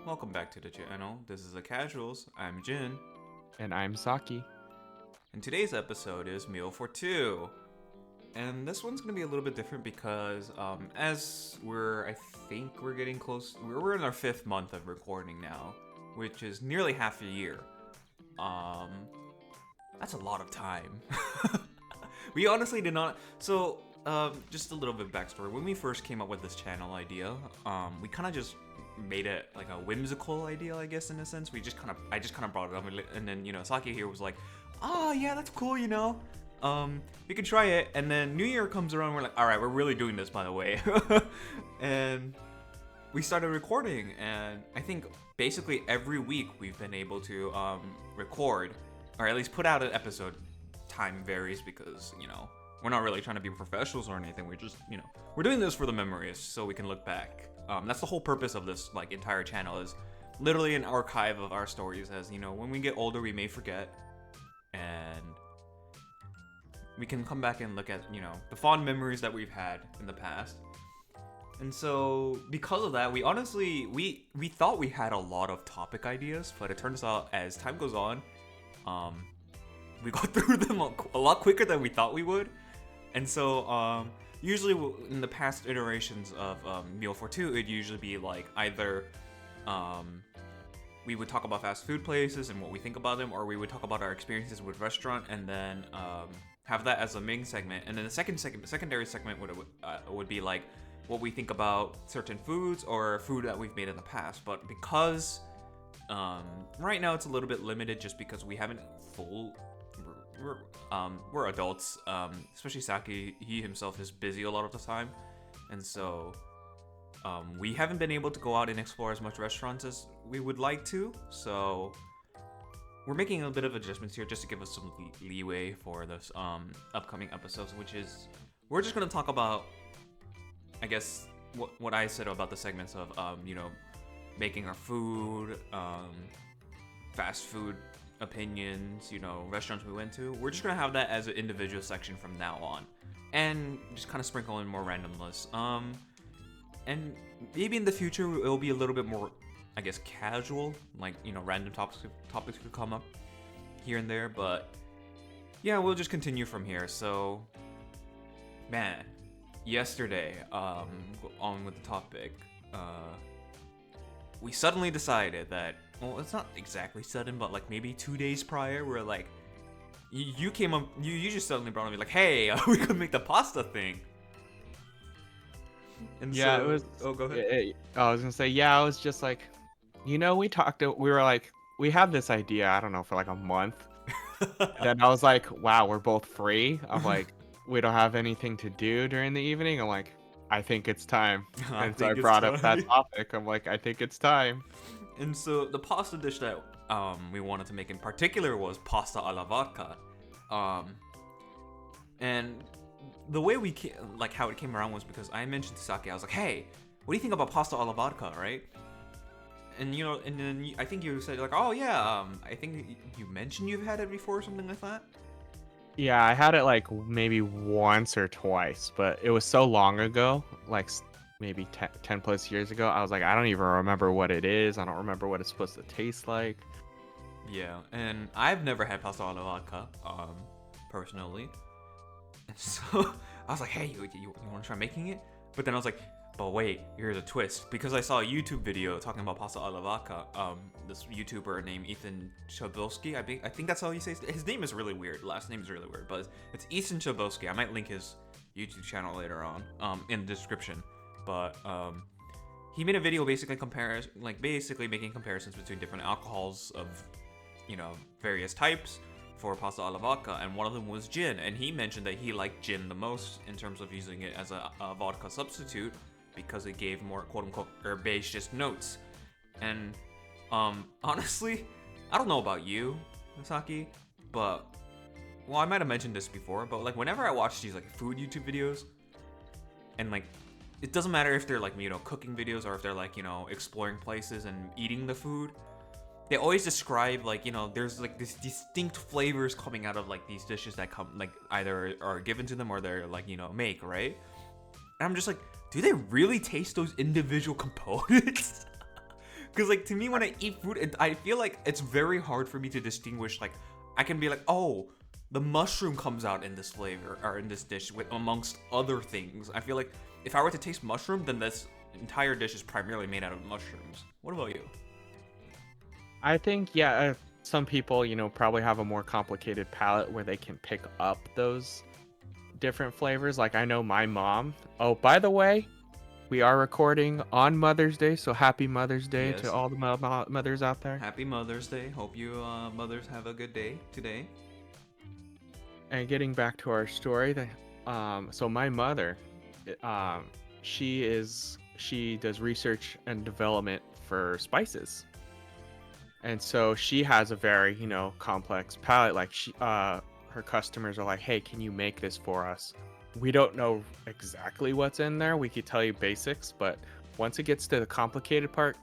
welcome back to the channel. This is the Casuals. I'm Jin, And I'm Saki. and today's episode is Meal for Two. And this one's gonna be a little bit different because, as I think we're getting close. We're in our 5th month of recording now, which is nearly half a year. Um, that's a lot of time. We honestly did not. So, just a little bit of backstory. When we first came up with this channel idea, we kind of just made it like a whimsical idea, I guess, in a sense. I just kind of brought it up, and then Saki here was like, "Oh yeah, that's cool, we can try it." And then New Year comes around, we're like, "All right, we're really doing this, by the way," and we started recording, and I think basically every week we've been able to record, or at least put out an episode. Time varies because we're not really trying to be professionals or anything. We're just we're doing this for the memories so we can look back. That's the whole purpose of this entire channel, is literally an archive of our stories. As when we get older, we may forget, and we can come back and look at the fond memories that we've had in the past. And so because of that, we honestly we thought we had a lot of topic ideas, but it turns out as time goes on, we got through them a lot quicker than we thought we would. And so usually in the past iterations of Meal for Two, it'd usually be like either we would talk about fast food places and what we think about them, or we would talk about our experiences with restaurant, and then have that as a main segment. And then the secondary segment would be like what we think about certain foods or food that we've made in the past. But because right now it's a little bit limited, just because we haven't we're adults, especially Saki. He himself is busy a lot of the time, and so we haven't been able to go out and explore as much restaurants as we would like to. So we're making a bit of adjustments here just to give us some leeway for this upcoming episodes, which is we're just gonna talk about, I guess, what I said about the segments of making our food, fast food opinions, restaurants we went to. We're just gonna have that as an individual section from now on, and just kind of sprinkle in more randomness. And maybe in the future it'll be a little bit more, I guess, casual, like random topics could come up here and there. But yeah, we'll just continue from here. So, man, yesterday, on with the topic, we suddenly decided that, well, it's not exactly sudden, but like maybe 2 days prior, we're like, you came up, you just suddenly brought on me like, hey, we could make the pasta thing. And Yeah, so, it was. oh, go ahead. I was gonna say, yeah, I was just like, we were like, we had this idea, I don't know, for like a month. Then I was like, wow, we're both free. I'm like, we don't have anything to do during the evening. I'm like, I think it's time. And so I think it's brought up that time. topic. I'm like, I think it's time. And so the pasta dish that we wanted to make in particular was pasta alla vodka. And the way how it came around was because I mentioned to Saki, I was like, hey, what do you think about pasta alla vodka, right? And and then I think you said like, oh yeah, I think you mentioned you've had it before or something like that. Yeah, I had it like maybe once or twice, but it was so long ago, like maybe 10 plus years ago. I was like, I don't even remember what it is. I don't remember what it's supposed to taste like. Yeah, and I've never had pasta alla vodka, personally. And so I was like, hey, you want to try making it? But then I was like, but wait, here's a twist. Because I saw a YouTube video talking about pasta alla vodka, this YouTuber named Ethan Chabowski, I think that's how you say his name is really weird. Last name is really weird, but it's Ethan Chabowski. I might link his YouTube channel later on, in the description. But he made a video basically making comparisons between different alcohols of various types for pasta alla vodka, and one of them was gin, and he mentioned that he liked gin the most in terms of using it as a vodka substitute because it gave more quote-unquote herbaceous notes. And honestly, I don't know about you, Misaki, but well, I might have mentioned this before, but like whenever I watch these like food YouTube videos, and like it doesn't matter if they're like cooking videos or if they're like exploring places and eating the food, they always describe like there's like this distinct flavors coming out of like these dishes that come like either are given to them or they're like make, right? And I'm just like, do they really taste those individual components? Because like to me, when I eat food, I feel like it's very hard for me to distinguish. Like I can be like, oh, the mushroom comes out in this flavor or in this dish with amongst other things. I feel like if I were to taste mushroom, then this entire dish is primarily made out of mushrooms. What about you? I think, yeah, some people, probably have a more complicated palate where they can pick up those different flavors. Like I know my mom. Oh, by the way, we are recording on Mother's Day, so happy Mother's Day to Yes. all the mothers out there. Happy Mother's Day. Hope you mothers have a good day today. And getting back to our story, so my mother, um, she does research and development for spices, and so she has a very complex palate. Like her customers are like, hey, can you make this for us? We don't know exactly what's in there. We could tell you basics, but once it gets to the complicated part,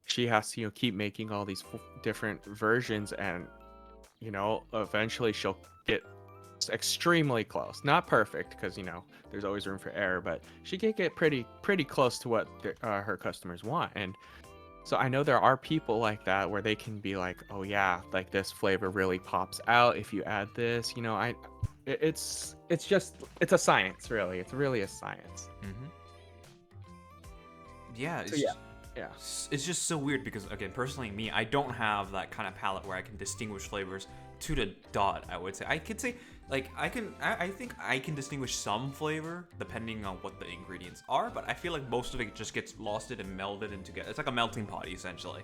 she has to keep making all these different versions, and eventually she'll get extremely close. Not perfect, because there's always room for error, but she can get pretty close to what her customers want. And so I know there are people like that where they can be like, oh yeah, like this flavor really pops out if you add this. It's a science, really. It's really a science. Mm-hmm. Yeah, So it's yeah, yeah. it's just so weird because again, personally, me, I don't have that kind of palate where I can distinguish flavors to the dot. I would say I could say like I think I can distinguish some flavor depending on what the ingredients are, but I feel like most of it just gets losted and melded into together. It's like a melting pot essentially.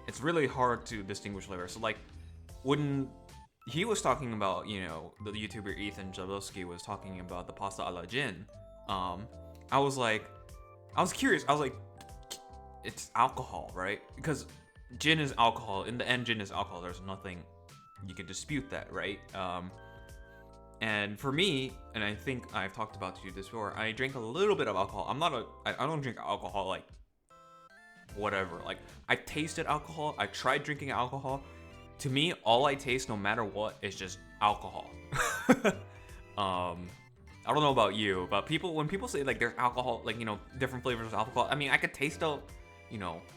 It's really hard to distinguish flavor. So like when he was talking about, the YouTuber Ethan Jablowski was talking about the pasta alla gin, I was curious. I was like, it's alcohol, right? Because gin is alcohol. In the end, gin is alcohol. There's nothing you can dispute that, right? And for me, and I think I've talked about you this before, I drink a little bit of alcohol. I don't drink alcohol like whatever. Like I tasted alcohol. I tried drinking alcohol. To me, all I taste, no matter what, is just alcohol. I don't know about you, but when people say like there's alcohol, like different flavors of alcohol, I mean I could taste the,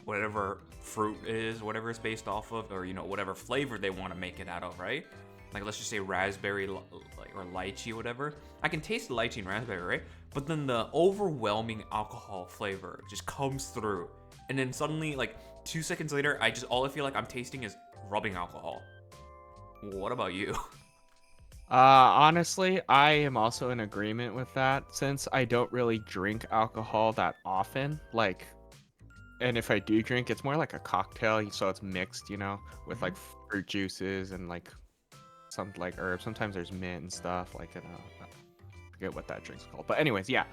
whatever fruit is, whatever it's based off of, or whatever flavor they want to make it out of, right? Like let's just say raspberry, like or lychee, whatever. I can taste the lychee and raspberry, right? But then the overwhelming alcohol flavor just comes through, and then suddenly, like 2 seconds later, all I feel like I'm tasting is rubbing alcohol. What about you? Honestly, I am also in agreement with that, since I don't really drink alcohol that often. Like, and if I do drink, it's more like a cocktail, so it's mixed, with like fruit juices and like some like herbs. Sometimes there's mint and stuff. Like, I forget what that drink's called. But anyways, yeah.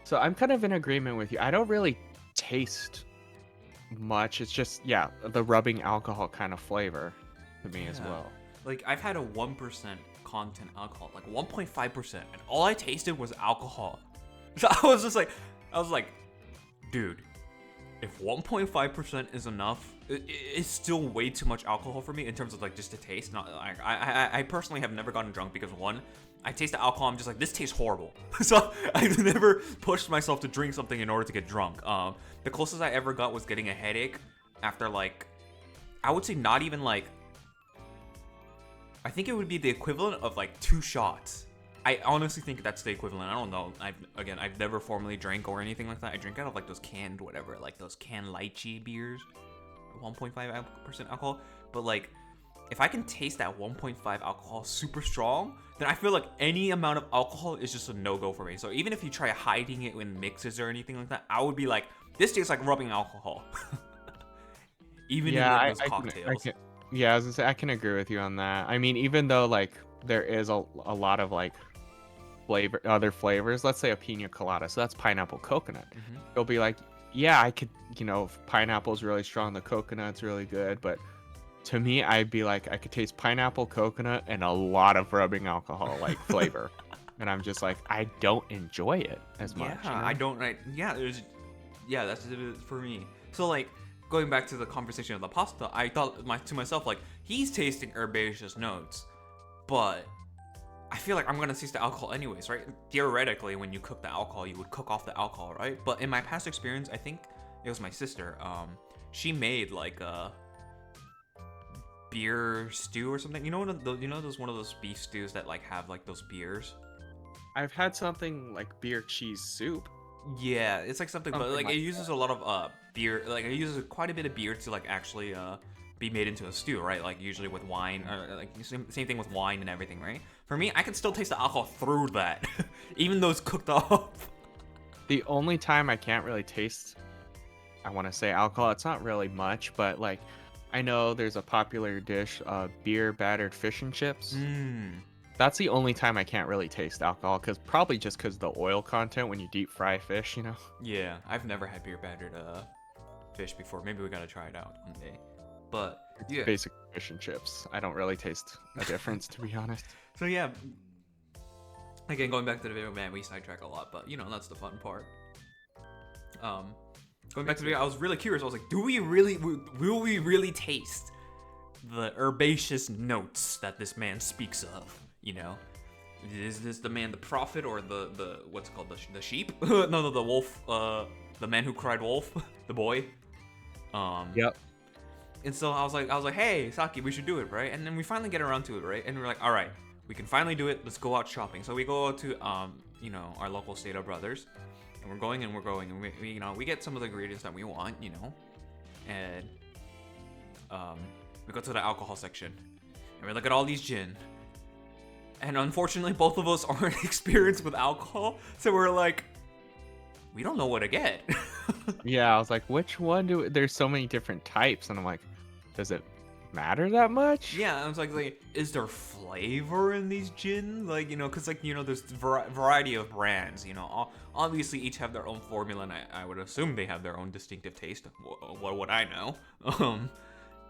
So I'm kind of in agreement with you. I don't really taste much. It's just, yeah, the rubbing alcohol kind of flavor to me as well. Like I've had a 1% content alcohol, like 1.5%, and all I tasted was alcohol. So I was like, dude, if 1.5% is enough, it's still way too much alcohol for me in terms of like just the taste. Not like I personally have never gotten drunk because one, I taste the alcohol, I'm just like, this tastes horrible. So I've never pushed myself to drink something in order to get drunk. The closest I ever got was getting a headache after like, I would say not even like, I think it would be the equivalent of like 2 shots. I honestly think that's the equivalent. I don't know. I've never formally drank or anything like that. I drink out of like those canned whatever, like those canned lychee beers, 1.5% alcohol. But like, if I can taste that 1.5 alcohol super strong, then I feel like any amount of alcohol is just a no-go for me. So even if you try hiding it in mixes or anything like that, I would be like, this tastes like rubbing alcohol. Even in like, those cocktails. Yeah, I was gonna say, I can agree with you on that. I mean, even though like there is a lot of like other flavors, let's say a pina colada, so that's pineapple coconut. You'll be like, yeah, I could, pineapple's really strong, the coconut's really good, but to me, I'd be like, I could taste pineapple, coconut, and a lot of rubbing alcohol like flavor, and I'm just like, I don't enjoy it as much. Yeah, I don't. That's it for me. So like, going back to the conversation of the pasta, I thought to myself, like, he's tasting herbaceous notes, but I feel like I'm gonna taste the alcohol anyways, right? Theoretically, when you cook the alcohol, you would cook off the alcohol, right? But in my past experience, I think it was my sister. She made like a beer stew or something. You know, those one of those beef stews that like have like those beers. I've had something like beer cheese soup. Yeah, it's like something, but Something like like it uses a lot of beer. Like it uses quite a bit of beer to like actually be made into a stew, right? Like usually with wine, or like same thing with wine and everything, right? For me, I can still taste the alcohol through that, even though it's cooked off. The only time I can't really taste, I want to say alcohol, it's not really much, but like I know there's a popular dish, beer battered fish and chips. Mmm. That's the only time I can't really taste alcohol, because probably just because the oil content when you deep fry fish, you know? Yeah, I've never had beer battered fish before. Maybe we gotta try it out one day. But It's yeah. basic fish and chips. I don't really taste a difference, to be honest. So yeah. Again, going back to the video, man, we sidetrack a lot, but you know that's the fun part. Going back to the video, I was really curious. I was like, will we really taste the herbaceous notes that this man speaks of? You know, is this the man the prophet or the what's it called, the sheep? No, the wolf. The man who cried wolf, the boy. Yep. And so I was like, hey, Saki, we should do it, right? And then we finally get around to it, right? And we're like, all right, we can finally do it. Let's go out shopping. So we go out to you know, our local Stater Brothers, and we're going and we you know, we get some of the ingredients that we want, you know, and we go to the alcohol section, and we look at all these gin. And unfortunately, both of us aren't experienced with alcohol, so we're like, we don't know what to get. Yeah, I was like, which one do... There's so many different types, and I'm like, does it matter that much? Yeah, I was like, is there flavor in these gin? Like, you know, because, like, you know, there's variety of brands, you know. Obviously, each have their own formula, and I would assume they have their own distinctive taste. What would I know?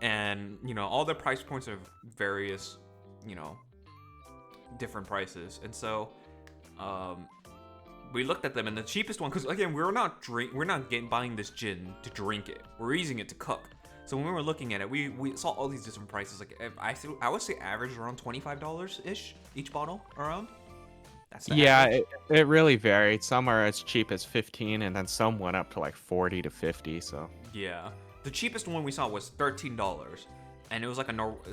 And, you know, all their price points are various, you know, different prices. And so, we looked at them, and the cheapest one, because, again, we're not buying this gin to drink it. We're using it to cook. So when we were looking at it, we saw all these different prices. Like I would say average around $25-ish each bottle around. That's the average. it really varied. Some are as cheap as 15, and then some went up to like 40 to 50. So Yeah, the cheapest one we saw was $13, and it was like a Norwegian,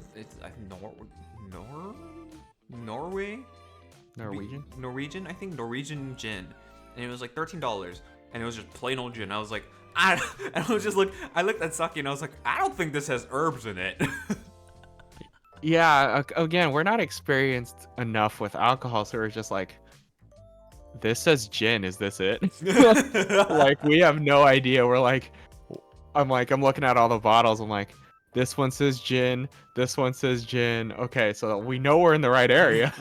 I think, Norwegian gin, and it was like $13, and it was just plain old gin. I was like, I looked at Saki and I was like, I don't think this has herbs in it. yeah, again, we're not experienced enough with alcohol, so we're just like, this says gin. Is this it? Like, we have no idea. I'm looking at all the bottles. I'm like, this one says gin. This one says gin. Okay, so we know we're in the right area.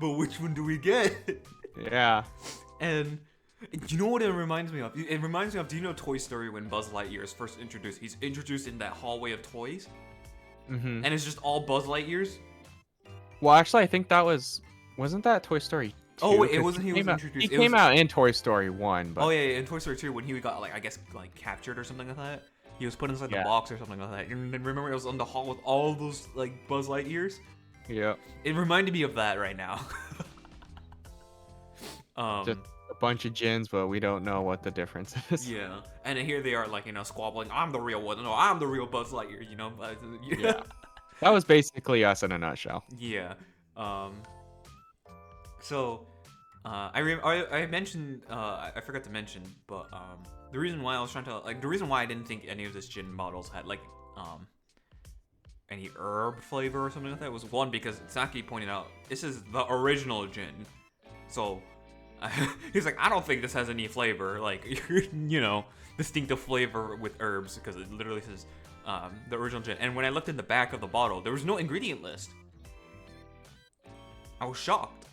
But which one do we get? Yeah. And you know what it reminds me of? It reminds me of, do you know Toy Story when Buzz Lightyear is first introduced? He's introduced in that hallway of toys. Mm-hmm. And it's just all Buzz Lightyears? Well, actually, I think wasn't that Toy Story 2? Oh, wait, it wasn't. He was introduced. He came out in Toy Story 1. But... Oh, yeah, in Toy Story 2, when he got, like, I guess, like, captured or something like that. He was put inside the box or something like that. And then remember, it was on the hall with all those, like, Buzz Lightyears? Yeah. It reminded me of that right now. Just a bunch of gins, but we don't know what the difference is. Yeah, and then here they are, like, you know, squabbling. I'm the real one. No, I'm the real Buzz Lightyear. You know, but, Yeah. That was basically us in a nutshell. Yeah. So, I mentioned, I forgot to mention, but the reason why I was trying to, like, the reason why I didn't think any of this gin bottles had, like, any herb flavor or something like that was, one, because Saki pointed out this is the original gin, so he's like, I don't think this has any flavor, like, you know, distinctive flavor with herbs, because it literally says the original gin. And when I looked in the back of the bottle, there was no ingredient list. I was shocked.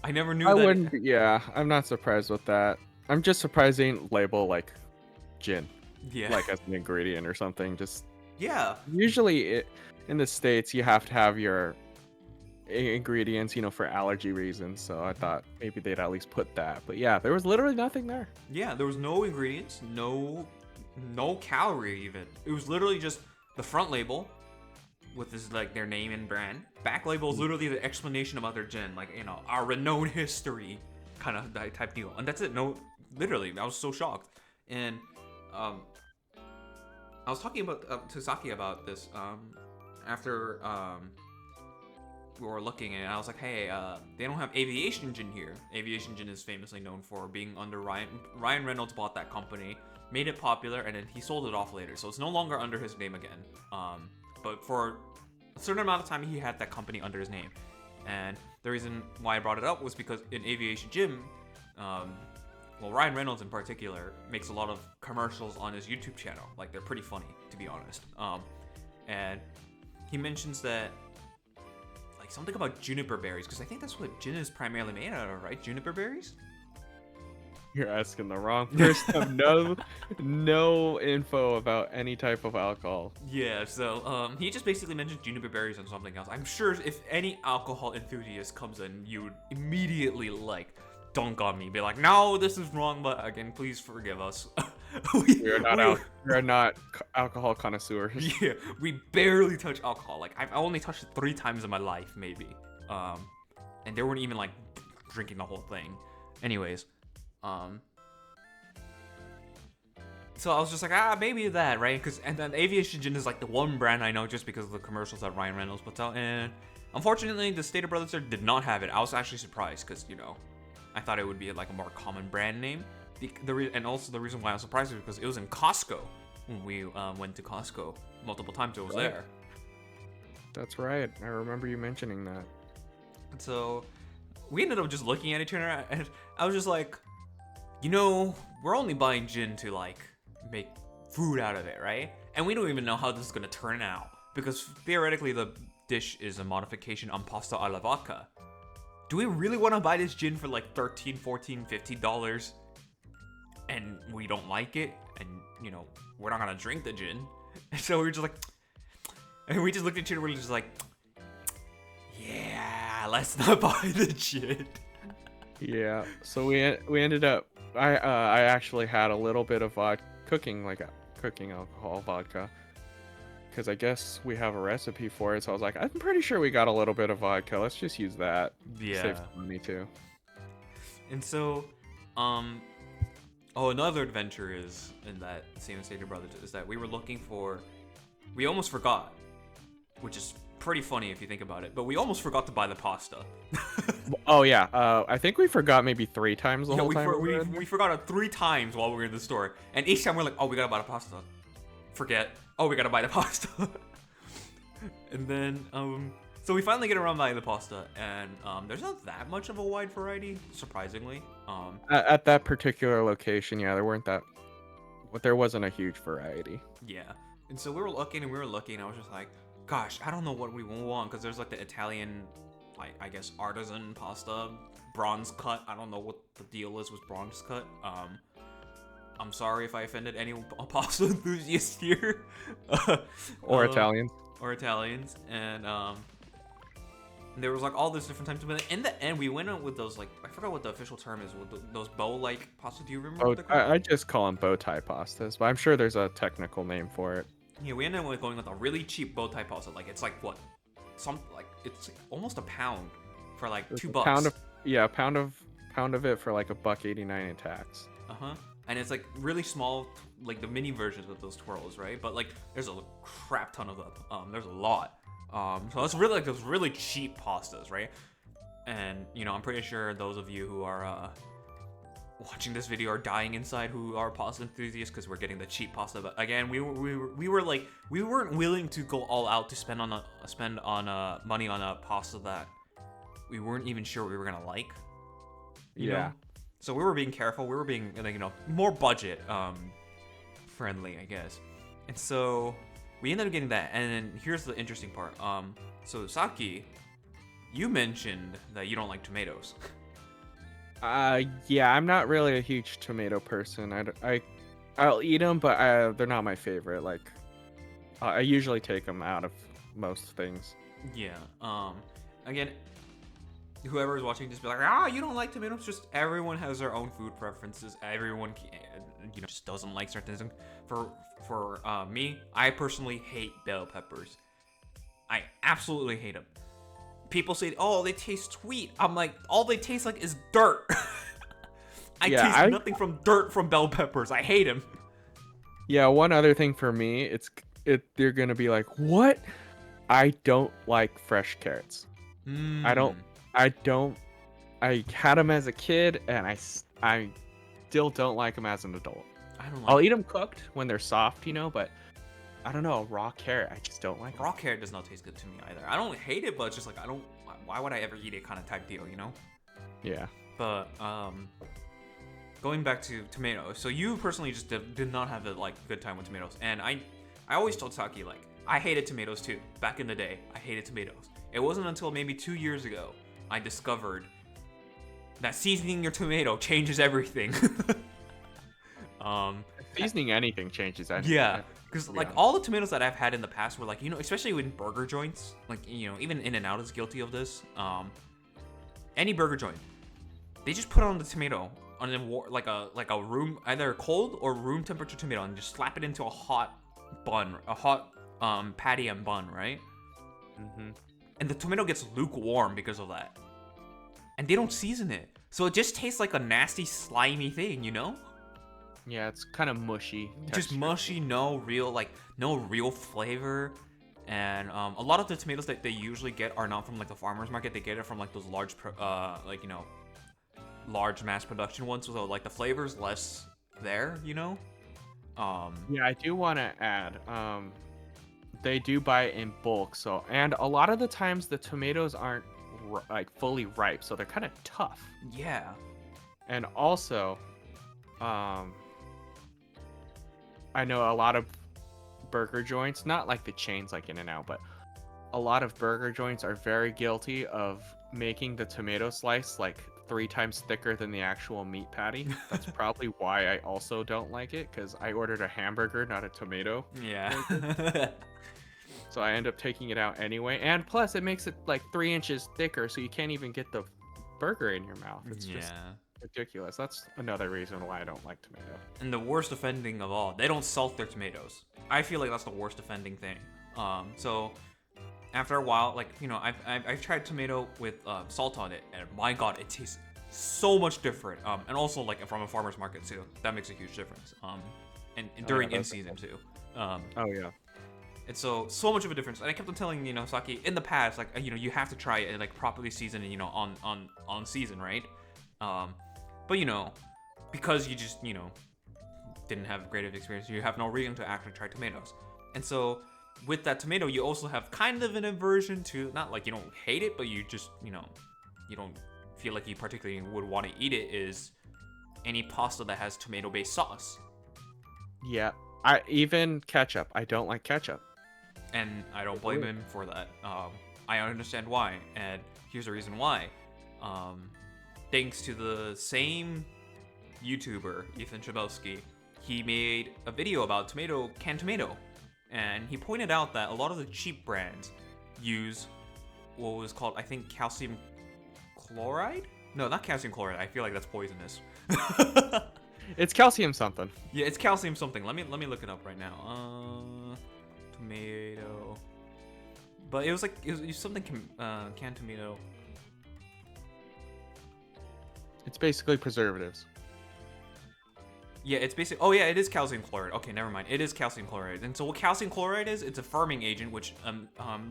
I never knew that. Yeah, I'm not surprised with that. I'm just surprised they didn't label, like, gin. Yeah. Like, as an ingredient or something. Just Yeah. usually in the States, you have to have your ingredients, you know, for allergy reasons. So I thought maybe they'd at least put that. But yeah, there was literally nothing there. Yeah, there was no ingredients, no calorie even. It was literally just the front label with this, like, their name and brand. Back label is literally the explanation about their gin, like, you know, our renowned history kind of type deal. And that's it. No, literally, I was so shocked. And um, I was talking about to Saki about this after we were looking, and I was like, hey, they don't have Aviation Gin here. Aviation Gin is famously known for being under Ryan Reynolds bought that company, made it popular, and then he sold it off later. So it's no longer under his name again. But for a certain amount of time, he had that company under his name. And the reason why I brought it up was because in Aviation Gin, well, Ryan Reynolds in particular makes a lot of commercials on his YouTube channel. Like, they're pretty funny, to be honest. And he mentions that, like, something about juniper berries, because I think that's what gin is primarily made out of, right? Juniper berries? You're asking the wrong person. I have no info about any type of alcohol. Yeah, so he just basically mentions juniper berries and something else. I'm sure if any alcohol enthusiast comes in, you would immediately, like, dunk on me, be like, no, this is wrong, but again, please forgive us. We are not alcohol connoisseurs. Yeah, we barely touch alcohol. Like, I've only touched it 3 times in my life, maybe. And they weren't even, like, drinking the whole thing. Anyways, so I was just like, maybe that, right? And then Aviation Gin is, like, the one brand I know just because of the commercials that Ryan Reynolds puts out. And unfortunately, the Stater Brothers there did not have it. I was actually surprised because, you know, I thought it would be, like, a more common brand name. And also the reason why I was surprised is because it was in Costco. When we went to Costco multiple times, it was there. That's right. I remember you mentioning that. And so we ended up just looking at each other, and I was just like, you know, we're only buying gin to, like, make food out of it, right? And we don't even know how this is gonna turn out, because theoretically the dish is a modification on pasta alla vodka. Do we really want to buy this gin for like $13, $14, $15 and we don't like it, and, you know, we're not gonna drink the gin? And so we were just like, and we just looked at each other and we were just like, yeah, let's not buy the gin. Yeah, so we ended up, I actually had a little bit of cooking alcohol vodka, because I guess we have a recipe for it. So I was like, I'm pretty sure we got a little bit of vodka. Let's just use that. Yeah. Save some money too. And so, another adventure is in that same Stater Brothers is that we almost forgot, which is pretty funny if you think about it, but we almost forgot to buy the pasta. Oh yeah, I think we forgot maybe 3 times the whole time. We forgot it 3 times while we were in the store, and each time we're like, oh, we gotta buy the pasta. Forget. Oh, we gotta buy the pasta. And then, so we finally get around buying the pasta, and there's not that much of a wide variety, surprisingly. At that particular location, yeah, there wasn't a huge variety. Yeah, and so we were looking, and I was just like, gosh, I don't know what we want, because there's like the Italian, like, I guess, artisan pasta, bronze cut. I don't know what the deal is with bronze cut. I'm sorry if I offended any pasta enthusiasts here. Or Italians. Or Italians. And there was like all these different types, but in the end we went out with those, like, I forgot what the official term is, with those bow-like pasta. Do you remember what they're called? I just call them bow tie pastas, but I'm sure there's a technical name for it. Yeah, we ended up going with a really cheap bow tie pasta. Like, it's like what? It's almost a pound for like $2. A pound of it for like $1.89 in tax. And it's like really small, like the mini versions of those twirls, right? But like there's a crap ton of them. There's a lot. So it's really like those really cheap pastas, right? And, you know, I'm pretty sure those of you who are watching this video are dying inside, who are pasta enthusiasts, because we're getting the cheap pasta. But again, we weren't willing to go all out to spend on money on a pasta that we weren't even sure we were gonna like. You know? So we were being careful. We were being, like, you know, more budget friendly, I guess. And so we ended up getting that. And then here's the interesting part. So Saki, you mentioned that you don't like tomatoes. Yeah, I'm not really a huge tomato person. I'll eat them, but they're not my favorite. Like, I usually take them out of most things. Yeah. Again, whoever is watching, just be like, you don't like tomatoes. Just everyone has their own food preferences. Everyone, just doesn't like certain things. For me, I personally hate bell peppers. I absolutely hate them. People say, oh, they taste sweet. I'm like, all they taste like is dirt. I Yeah, taste nothing from dirt from bell peppers. I hate him. Yeah, one other thing for me, they're gonna be like, what? I don't like fresh carrots. I don't, Mmm. I don't. I had them as a kid, and I still don't like them as an adult. I don't I'll like eat them cooked when they're soft, but I don't know, a raw carrot, I just don't like 'em. raw carrot. Does not taste good to me either. I don't hate it, but it's just like I don't. Why would I ever eat it? Kind of type deal, you know. Yeah. But going back to tomatoes. So you personally just did not have a good time with tomatoes, and I always told Saki like I hated tomatoes too. Back in the day, I hated tomatoes. It wasn't until maybe 2 years ago I discovered that seasoning your tomato changes everything. um, Seasoning anything changes anything. yeah, because Yeah. all the tomatoes that I've had in the past were especially in burger joints, even In-N-Out is guilty of this. Any burger joint, they just put on the tomato on a room, either cold or room temperature tomato, and just slap it into a hot bun, a hot patty and bun, right? Mm-hmm. And the tomato gets lukewarm because of that. And they don't season it. So it just tastes like a nasty, slimy thing, you know? Yeah, it's kind of mushy. Just texture. mushy, no real flavor. And a lot of the tomatoes that they usually get are not from the farmer's market. They get it from those large, large mass production ones. So the flavor's less there, you know? Yeah, I do want to add, they do buy it in bulk, and a lot of the times the tomatoes aren't fully ripe, so they're kind of tough. Yeah. And also, I know a lot of burger joints, not like the chains like In-N-Out, but a lot of burger joints are very guilty of making the tomato slice 3 times thicker than the actual meat patty. That's probably why I also don't like it, because I ordered a hamburger, not a tomato. Yeah. So I end up taking it out anyway. And plus, it makes it 3 inches thicker, so you can't even get the burger in your mouth. It's just ridiculous. That's another reason why I don't like tomato. And the worst offending of all, they don't salt their tomatoes. I feel like that's the worst offending thing. So after a while, I've tried tomato with salt on it, and my God, it tastes so much different. And also from a farmer's market too. That makes a huge difference. And during in season too. Oh yeah. And so much of a difference. And I kept on telling Saki in the past, you have to try it and properly season it, on season, right? But because you just didn't have a great of experience, you have no reason to actually try tomatoes. And so with that tomato, you also have kind of an aversion to, not you don't hate it, but you just you don't feel like you particularly would want to eat it, is any pasta that has tomato-based sauce. Yeah. Even ketchup. I don't like ketchup. And I don't blame him for that. I understand why, and here's the reason why. Thanks to the same YouTuber, Ethan Chabowski, he made a video about canned tomato, and he pointed out that a lot of the cheap brands use what was called, I think, calcium chloride? No, not calcium chloride. I feel like that's poisonous. It's calcium something. Yeah, it's calcium something. Let me look it up right now. Tomato. But it was something canned tomato. It's basically preservatives. Yeah, it's basically. Oh yeah, it is calcium chloride. Okay, never mind. It is calcium chloride. And so what calcium chloride is? It's a firming agent which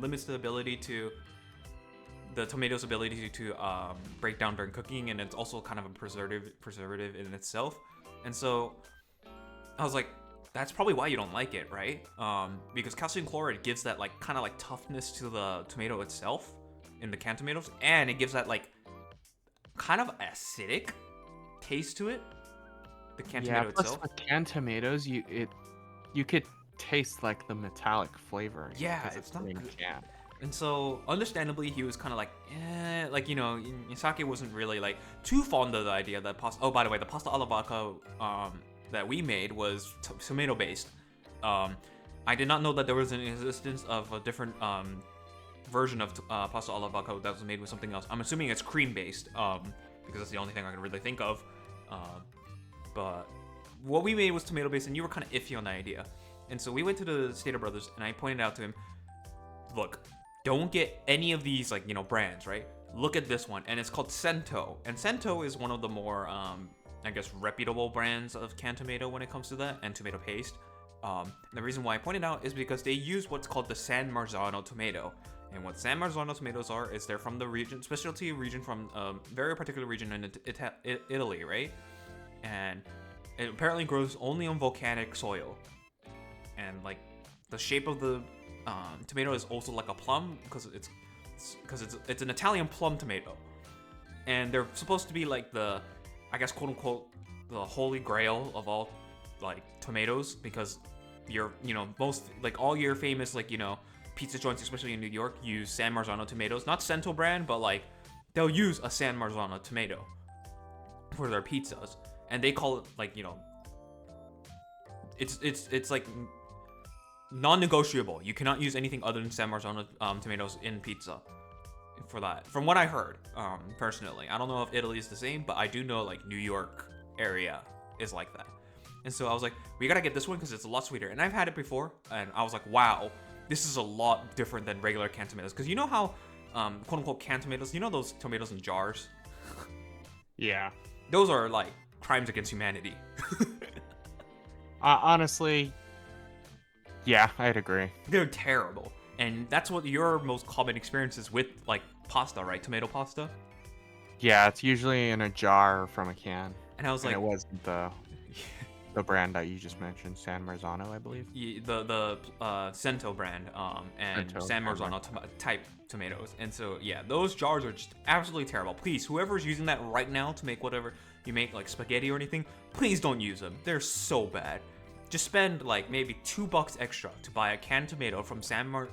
limits the tomato's ability to break down during cooking, and it's also kind of a preservative in itself. And so I was like, that's probably why you don't like it, right? Because calcium chloride gives that kind of toughness to the tomato itself in the canned tomatoes, and it gives that kind of acidic taste to it. The canned tomato itself. With canned tomatoes, you could taste the metallic flavor. Yeah, it's not good. Canned. And so, understandably, he was kind of Saki wasn't really too fond of the idea that pasta. Oh, by the way, the pasta alla vodka that we made was tomato based. I did not know that there was an existence of a different version of pasta alla vodka that was made with something else. I'm assuming it's cream based because that's the only thing I can really think of. But what we made was tomato based, and you were kind of iffy on the idea. And so we went to the Stater Brothers, and I pointed out to him, look, don't get any of these brands, right? Look at this one, and it's called Cento. And Cento is one of the more I guess, reputable brands of canned tomato when it comes to that, and tomato paste. The reason why I pointed out is because they use what's called the San Marzano tomato. And what San Marzano tomatoes are is they're from the region, specialty region from a very particular region in Italy, right? And it apparently grows only on volcanic soil. And like the shape of the tomato is also like a plum because it's an Italian plum tomato. And they're supposed to be like the, I guess, quote unquote, the holy grail of all like tomatoes, because most like all your famous like pizza joints, especially in New York, use San Marzano tomatoes. Not Cento brand, but like they'll use a San Marzano tomato for their pizzas, and they call it like it's like non-negotiable. You cannot use anything other than San Marzano tomatoes in pizza. For that, from what I heard, personally, I don't know if Italy is the same, but I do know like New York area is like that. And so I was like, we gotta get this one because it's a lot sweeter. And I've had it before, and I was like, wow, this is a lot different than regular canned tomatoes. Because you know how, quote unquote, canned tomatoes, you know those tomatoes in jars? Yeah. Those are like crimes against humanity. Honestly, yeah, I'd agree. They're terrible. And that's what your most common experience is with like pasta, right? Tomato pasta? Yeah, it's usually in a jar from a can. And I was like, it wasn't the brand that you just mentioned, San Marzano, I believe. The Cento brand, and Cento, San Marzano type tomatoes. And so yeah, those jars are just absolutely terrible. Please, whoever's using that right now to make whatever you make, like spaghetti or anything, please don't use them. They're so bad. Just spend like maybe $2 extra to buy a canned tomato from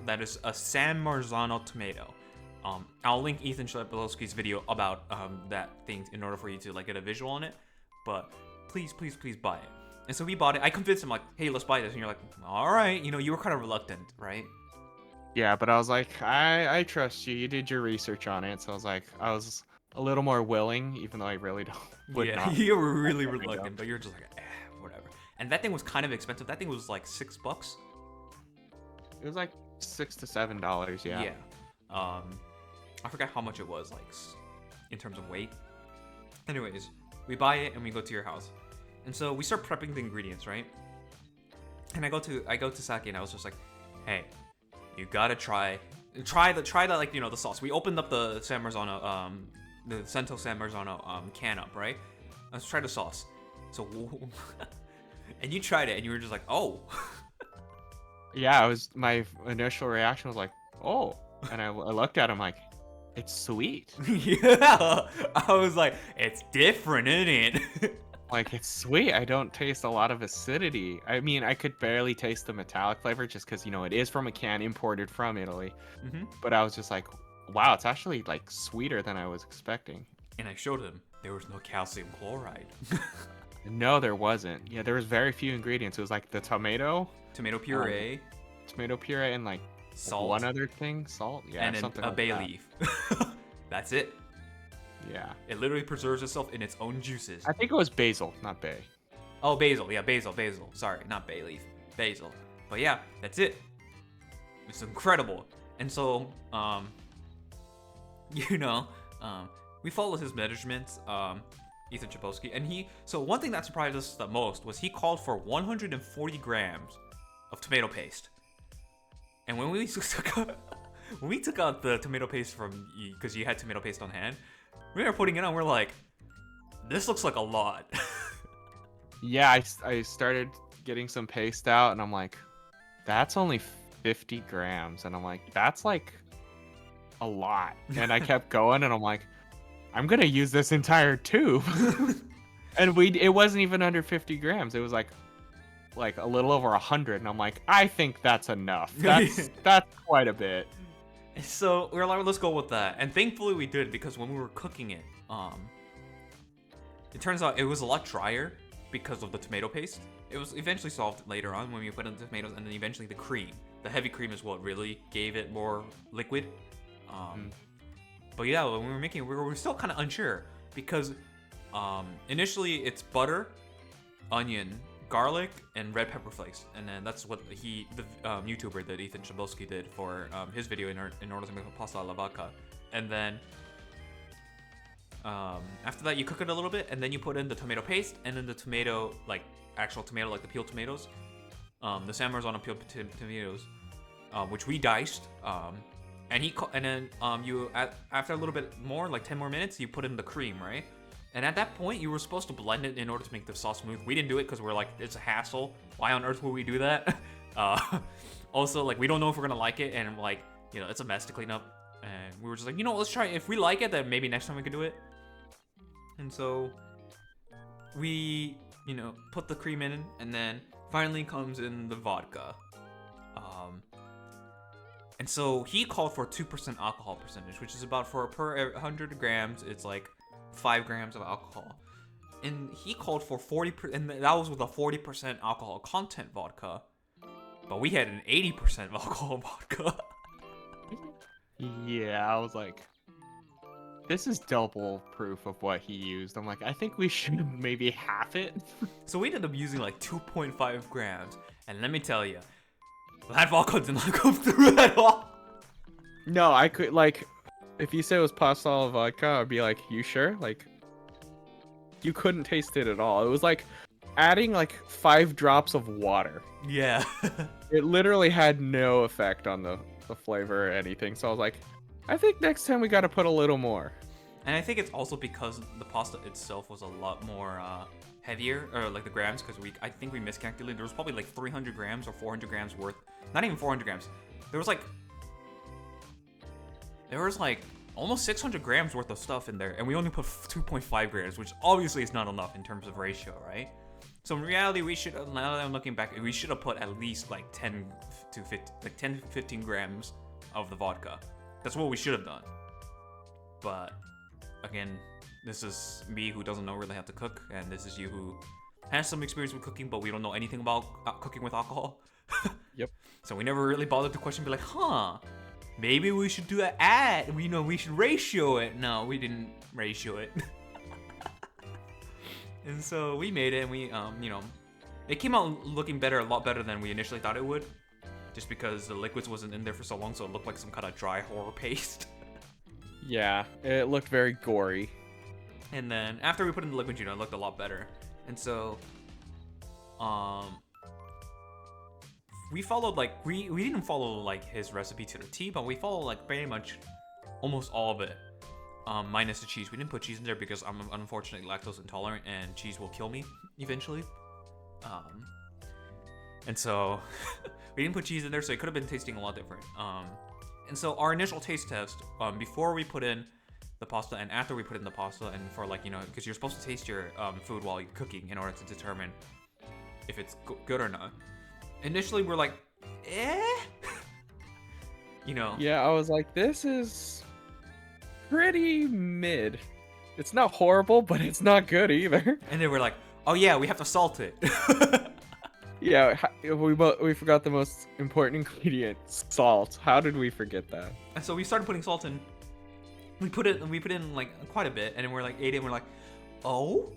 that is a San Marzano tomato. I'll link Ethan Shablowski's video about that thing in order for you to like get a visual on it. But please buy it. And so we bought it. I convinced him like, hey, let's buy this. And you're like, all right. You were kind of reluctant, right? Yeah, but I was like, I trust you. You did your research on it. So I was a little more willing, even though I really would not. You were really reluctant, but you're just like, whatever. And that thing was kind of expensive. That thing was like $6. It was like $6 to $7, yeah. Yeah. I forgot how much it was, like, in terms of weight. Anyways, we buy it and we go to your house. And so we start prepping the ingredients, right? And I go to Saki and I was just like, hey, you gotta try the like, the sauce. We opened up the San Marzano, the Cento San Marzano can up, right? Let's try the sauce. So, and you tried it and you were just like, oh. Yeah, my initial reaction was like, oh. And I looked at him like, it's sweet. Yeah. I was like, it's different, isn't it? Like, it's sweet. I don't taste a lot of acidity. I mean, I could barely taste the metallic flavor just because, it is from a can imported from Italy. Mm-hmm. But I was just like, wow, it's actually, like, sweeter than I was expecting. And I showed him there was no calcium chloride. No, there wasn't. Yeah, there was very few ingredients. It was, like, the tomato puree. Tomato puree and, like, salt. One other thing. Salt? Yeah, and something a like bay that. leaf. That's it. Yeah. It literally preserves itself in its own juices. I think it was basil, not bay. Oh, basil. Yeah, basil. Sorry, not bay leaf. Basil. But yeah, that's it. It's incredible. And so, we followed his measurements, Ethan Chaposky, and so one thing that surprised us the most was he called for 140 grams of tomato paste. And when we took out the tomato paste from, because you had tomato paste on hand, we were putting it on, we're like, this looks like a lot. Yeah, I started getting some paste out, and I'm like, that's only 50 grams. And I'm like, that's like a lot. And I kept going, and I'm like, I'm going to use this entire tube. And it wasn't even under 50 grams. It was like a little over 100. And I'm like, I think that's enough. That's quite a bit. So we were like, let's go with that. And thankfully we did, because when we were cooking it, it turns out it was a lot drier because of the tomato paste. It was eventually solved later on when we put in the tomatoes, and then eventually the cream. The heavy cream is what really gave it more liquid. But yeah, when we were making it, we were still kind of unsure, because initially it's butter, onion, garlic, and red pepper flakes, and then that's what the YouTuber that Ethan Shablowski did for his video in order to make a pasta alla vodka. And then After that, you cook it a little bit, and then you put in the tomato paste, and then the tomato, like actual tomato, like the peeled tomatoes. The San Marzano peeled tomatoes, which we diced. And then after a little bit more, like 10 more minutes, you put in the cream, right? And at that point, you were supposed to blend it in order to make the sauce smooth. We didn't do it because we're like, it's a hassle. Why on earth would we do that? Also, like, we don't know if we're gonna like it, and like, you know, it's a mess to clean up. And we were just like, you know, let's try it. If we like it, then maybe next time we can do it. And so we, you know, put the cream in, and then finally comes in the vodka. And so he called for 2% alcohol percentage, which is about, for per 100 grams, it's like 5 grams of alcohol. And he called for 40%, and that was with a 40% alcohol content vodka. But we had an 80% alcohol vodka. Yeah, I was like, this is double proof of what he used. I'm like, I think we should maybe half it. So we ended up using like 2.5 grams. And let me tell you, that vodka did not come through at all. No, I could, like, if you said it was pasta vodka, I'd be like, you sure? Like, you couldn't taste it at all. It was like adding like 5 drops of water. Yeah. It literally had no effect on the flavor or anything. So I was like, I think next time we got to put a little more. And I think it's also because the pasta itself was a lot more heavier, or like the grams, because I think we miscalculated. There was probably like 300 grams or 400 grams worth. Not even 400 grams. There was like almost 600 grams worth of stuff in there, and we only put 2.5 grams, which obviously is not enough in terms of ratio, right? So in reality, we should, now that I'm looking back, we should have put at least like 10 to 15 grams of the vodka. That's what we should have done. But again, this is me who doesn't know really how to cook, and this is you who has some experience with cooking, but we don't know anything about cooking with alcohol. Yep. So we never really bothered to question, be like, maybe we should do an ad. We should ratio it. No, we didn't ratio it. And so we made it, and we, it came out looking better, a lot better than we initially thought it would. Just because the liquids wasn't in there for so long, so it looked like some kind of dry horror paste. Yeah, it looked very gory. And then after we put in the liquid, it looked a lot better. And so, we followed, like, we didn't follow like his recipe to the T, but we followed like pretty much almost all of it. Minus the cheese. We didn't put cheese in there because I'm unfortunately lactose intolerant, and cheese will kill me eventually. And so we didn't put cheese in there, so it could have been tasting a lot different. And so our initial taste test, before we put in the pasta and after we put in the pasta, and for like, because you're supposed to taste your food while you're cooking in order to determine if it's good or not. Initially, we're like, Yeah, I was like, this is pretty mid. It's not horrible, but it's not good either. And then we're like, oh yeah, we have to salt it. Yeah, we forgot the most important ingredient, salt. How did we forget that? And so we started putting salt in. We put in like quite a bit, and then we're like ate it, and we're like, oh.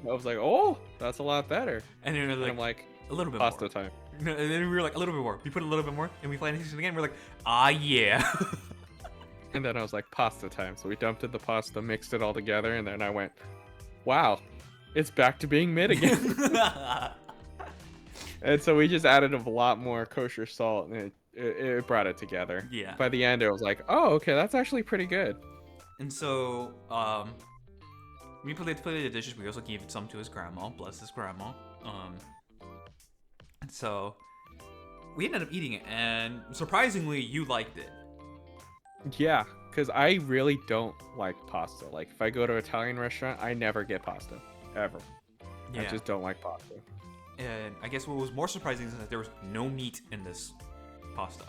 I was like, oh, that's a lot better. And then I'm like, a little bit pasta more. time. And then we were like, a little bit more. We put a little bit more, and we finally tasted it again. We're like, yeah. And then I was like, pasta time. So we dumped in the pasta, mixed it all together, and then I went, wow, it's back to being mid again. And so we just added a lot more kosher salt, and it brought it together. Yeah. By the end, it was like, oh, okay, that's actually pretty good. And so, we played the dishes. We also gave some to his grandma. Bless his grandma. And so we ended up eating it, and surprisingly, you liked it. Yeah, because I really don't like pasta. Like, if I go to an Italian restaurant, I never get pasta. Ever. Yeah. I just don't like pasta. And I guess what was more surprising is that there was no meat in this pasta.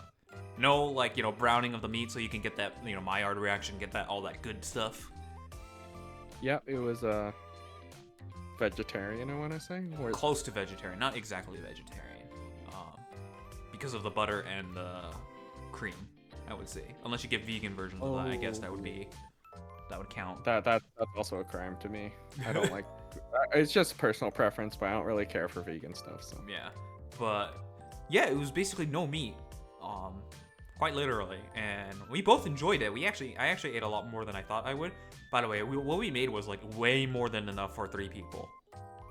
No, like, browning of the meat so you can get that, Maillard reaction, get that, all that good stuff. Yep, it was vegetarian, I want to say. Or... Close to vegetarian, not exactly vegetarian. Because of the butter and the cream, I would say. Unless you get vegan versions of that, I guess that would count. That's also a crime to me. I don't like. It's just personal preference, but I don't really care for vegan stuff. So yeah, but yeah, it was basically no meat. quite literally, and we both enjoyed it. I actually ate a lot more than I thought I would. By the way, what we made was like way more than enough for 3 people.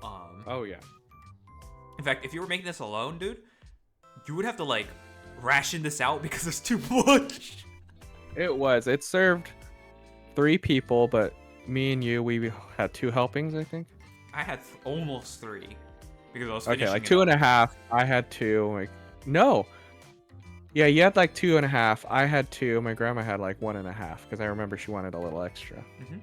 Oh yeah. In fact, if you were making this alone, dude, you would have to like ration this out because there's too much. It served 3 people, but me and you, we had 2 helpings, I think. I had almost 3 because I was Okay, finishing like it 2 up. and a half. I had 2. Like, no. Yeah, you had like 2 and a half. I had 2. My grandma had like 1.5 because I remember she wanted a little extra. Mhm.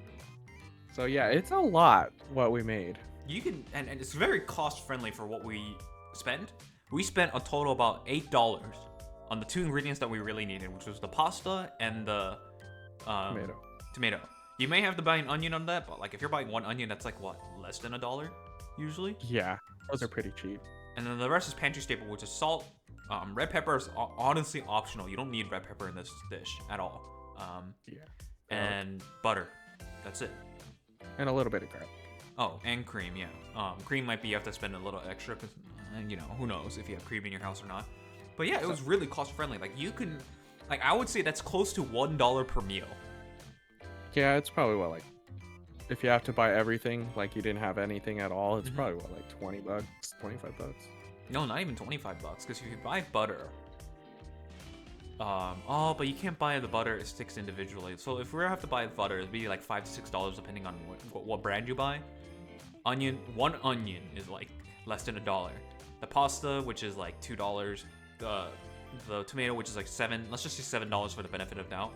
So yeah, it's a lot what we made. You can, and it's very cost friendly for what we spent. We spent a total about $8 on the 2 ingredients that we really needed, which was the pasta and the tomato. You may have to buy an onion on that, but like if you're buying 1 onion, that's like what, less than $1 usually. Yeah, those are pretty cheap. And then the rest is pantry staple, which is salt. Red pepper is honestly optional. You don't need red pepper in this dish at all. Yeah. And butter. That's it. And a little bit of garlic. Oh, and cream, yeah. Cream might be you have to spend a little extra because, you know, who knows if you have cream in your house or not. But yeah, it was really cost friendly. Like you can, like I would say that's close to $1 per meal. Yeah, it's probably what, like, if you have to buy everything, like you didn't have anything at all, it's probably what, like $20, $25. No, not even $25, because if you buy butter, oh, but you can't buy the butter sticks individually. So if we have to buy butter, it'd be like $5 to $6 depending on what brand you buy. One onion is like less than $1. The pasta, which is like $2. The tomato, which is like $7. Let's just say $7 for the benefit of doubt.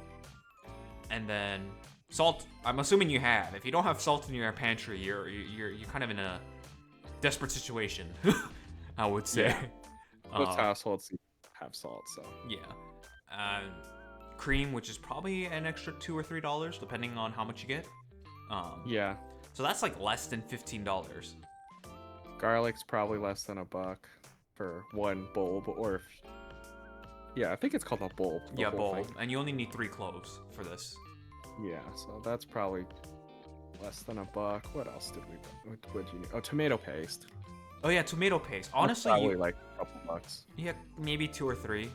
And then salt. I'm assuming you have. If you don't have salt in your pantry, you're kind of in a desperate situation. I would say. Yeah. Most households have salt, so yeah. Cream, which is probably an extra $2 or $3 depending on how much you get. yeah. So that's like less than $15. Garlic's probably less than $1 for 1 bulb, or yeah, I think it's called a bulb. Yeah, bulb, and you only need 3 cloves for this. Yeah, so that's probably less than $1. What else did we? What do you need? Oh, tomato paste. Oh yeah, tomato paste. Honestly, that's probably like a couple bucks. Yeah, maybe 2 or 3.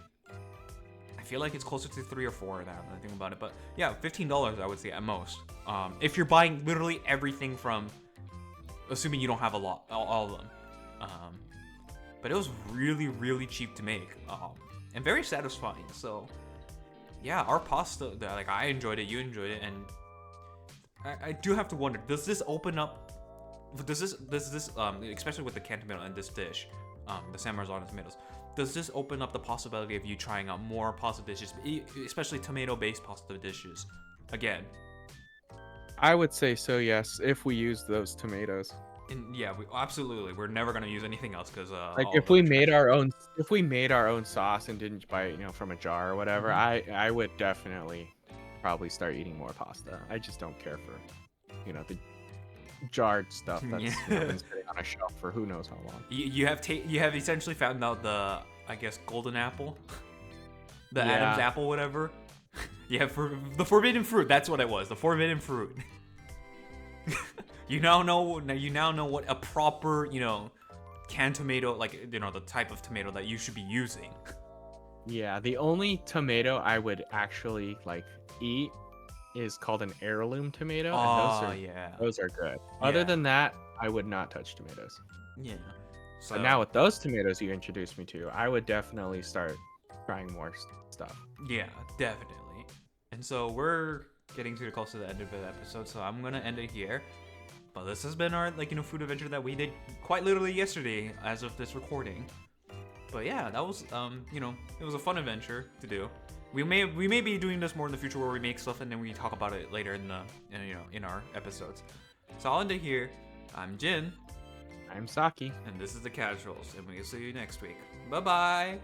I feel like it's closer to 3 or 4 now that I think about it. But yeah, $15 I would say at most. If you're buying literally everything from, assuming you don't have a lot, all of them. But it was really, really cheap to make, and very satisfying. So yeah, our pasta, like I enjoyed it, you enjoyed it, and I do have to wonder, does this open up? Does this especially with the canned tomato and this dish, the San Marzano tomatoes, does this open up the possibility of you trying out more pasta dishes, especially tomato-based pasta dishes? Again, I would say so, yes, if we use those tomatoes. and yeah, absolutely. We're never gonna use anything else because Like if we made our own sauce and didn't buy it, from a jar or whatever, I would definitely probably start eating more pasta. I just don't care for, the jarred stuff that's been sitting on a shelf for who knows how long. You have essentially found out the, I guess, golden apple, the Adam's apple, whatever. Yeah, for the forbidden fruit. That's what it was. The forbidden fruit. You now know what a proper, canned tomato, like, the type of tomato that you should be using. Yeah, the only tomato I would actually eat is called an heirloom tomato. Oh, and yeah. Those are good. Yeah. Other than that, I would not touch tomatoes. Yeah. So But now with those tomatoes you introduced me to, I would definitely start trying more stuff. yeah, definitely. And so we're getting too close to the end of the episode, so I'm gonna end it here. But this has been our food adventure that we did quite literally yesterday as of this recording. But yeah, that was it was a fun adventure to do. We may be doing this more in the future where we make stuff and then we talk about it later in our episodes. So I'll end it here. I'm Jin. I'm Saki. And this is The Casuals, and we'll see you next week. Bye bye!